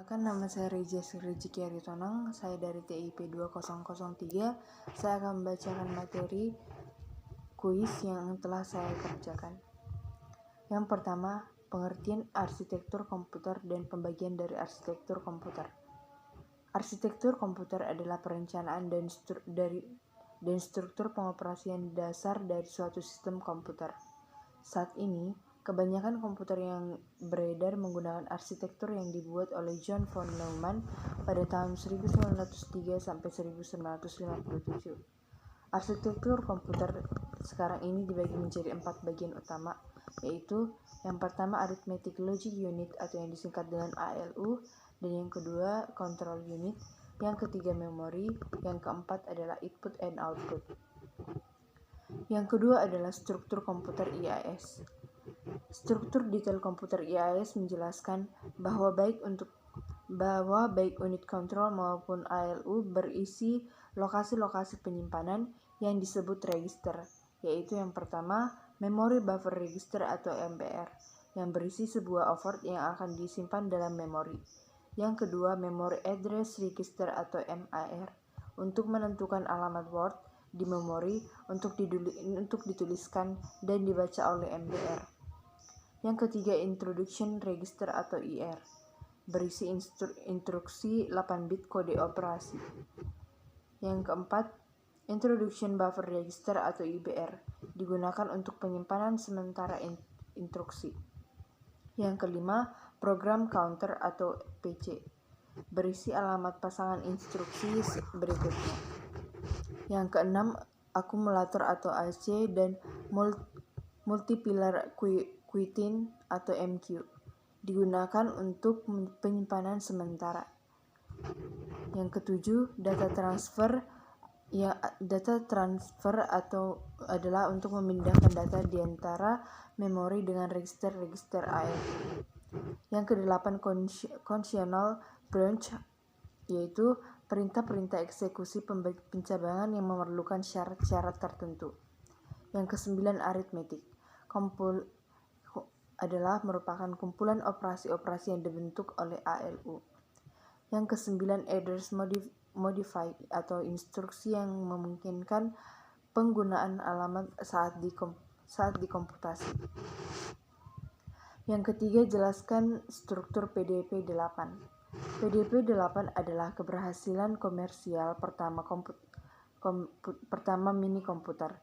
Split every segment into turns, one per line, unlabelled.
Perkenalkan, nama saya Rezeki Aritonang, saya dari TIP 2003. Saya akan membacakan materi kuis yang telah saya kerjakan. Yang pertama, pengertian arsitektur komputer dan pembagian dari arsitektur komputer. Arsitektur komputer adalah perencanaan dan struktur pengoperasian dasar dari suatu sistem komputer. Saat ini, kebanyakan komputer yang beredar menggunakan arsitektur yang dibuat oleh John von Neumann pada tahun 1903 sampai 1957. Arsitektur komputer sekarang ini dibagi menjadi 4 bagian utama, yaitu yang pertama Arithmetic Logic Unit atau yang disingkat dengan ALU, dan yang kedua Control Unit, yang ketiga Memory, yang keempat adalah Input and Output. Yang kedua adalah struktur komputer IAS. Struktur detail komputer IAS menjelaskan bahwa baik unit kontrol maupun ALU berisi lokasi-lokasi penyimpanan yang disebut register, yaitu yang pertama Memory Buffer Register atau MBR, yang berisi sebuah offert yang akan disimpan dalam memori. Yang kedua Memory Address Register atau MAR, untuk menentukan alamat word di memori untuk dituliskan dan dibaca oleh MBR. Yang ketiga Introduction Register atau IR, berisi instruksi 8 bit kode operasi. Yang keempat Introduction Buffer Register atau IBR, digunakan untuk penyimpanan sementara instruksi. Yang kelima Program Counter atau PC, berisi alamat pasangan instruksi berikutnya. Yang keenam Akumulator atau AC dan Multiplier Quitting atau MQ, digunakan untuk penyimpanan sementara. Yang ketujuh Data Transfer atau adalah untuk memindahkan data di antara memori dengan register-register ALU. Yang kedelapan Conditional Branch, yaitu perintah-perintah eksekusi pencabangan yang memerlukan syarat-syarat tertentu. Yang kesembilan Arithmetic adalah merupakan kumpulan operasi-operasi yang dibentuk oleh ALU. Yang kesembilan Address Modify atau instruksi yang memungkinkan penggunaan alamat saat dikomputasi. Yang ketiga jelaskan struktur PDP-8. PDP-8 adalah keberhasilan komersial pertama mini komputer,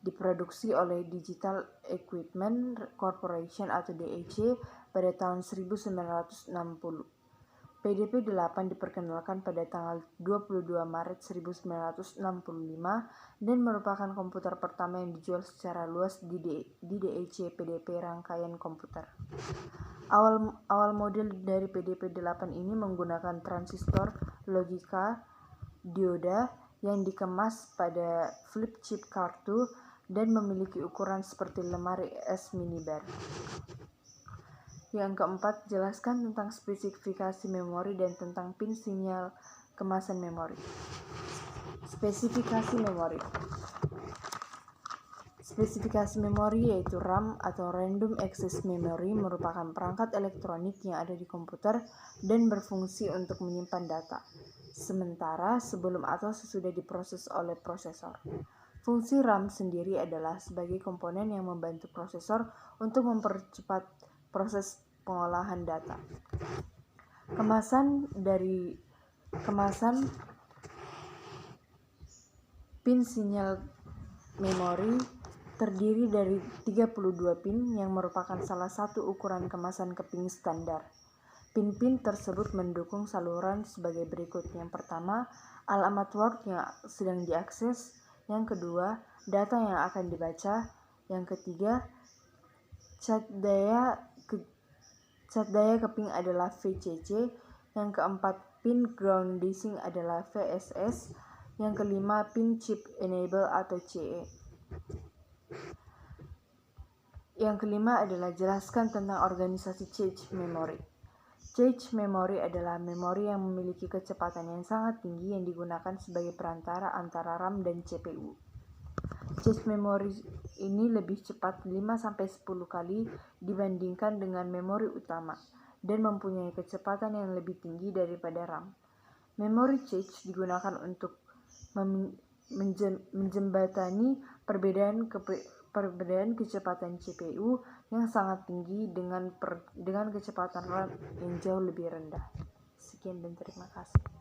diproduksi oleh Digital Equipment Corporation atau DEC pada tahun 1960. PDP-8 diperkenalkan pada tanggal 22 Maret 1965 dan merupakan komputer pertama yang dijual secara luas di DEC PDP rangkaian komputer. Awal model dari PDP-8 ini menggunakan transistor logika dioda yang dikemas pada flip chip kartu dan memiliki ukuran seperti lemari es minibar. Yang keempat, jelaskan tentang spesifikasi memori dan tentang pin sinyal kemasan memori. Spesifikasi memori. Spesifikasi memori yaitu RAM atau Random Access Memory merupakan perangkat elektronik yang ada di komputer dan berfungsi untuk menyimpan data, sementara sebelum atau sesudah diproses oleh prosesor. Fungsi RAM sendiri adalah sebagai komponen yang membantu prosesor untuk mempercepat proses pengolahan data. Kemasan pin sinyal memori terdiri dari 32 pin yang merupakan salah satu ukuran kemasan keping standar. Pin-pin tersebut mendukung saluran sebagai berikut. Yang pertama, alamat word yang sedang diakses. Yang kedua, data yang akan dibaca. Yang ketiga, cat daya keping adalah VCC. Yang keempat, pin grounding adalah VSS. Yang kelima, pin chip enable atau CE. Yang kelima adalah jelaskan tentang organisasi cache memory. Cache memory adalah memori yang memiliki kecepatan yang sangat tinggi yang digunakan sebagai perantara antara RAM dan CPU. Cache memory ini lebih cepat 5-10 kali dibandingkan dengan memori utama. dan mempunyai kecepatan yang lebih tinggi daripada RAM. Memory cache digunakan untuk menjembatani perbedaan kecepatan CPU yang sangat tinggi dengan kecepatan RAM yang jauh lebih rendah. Sekian dan terima kasih.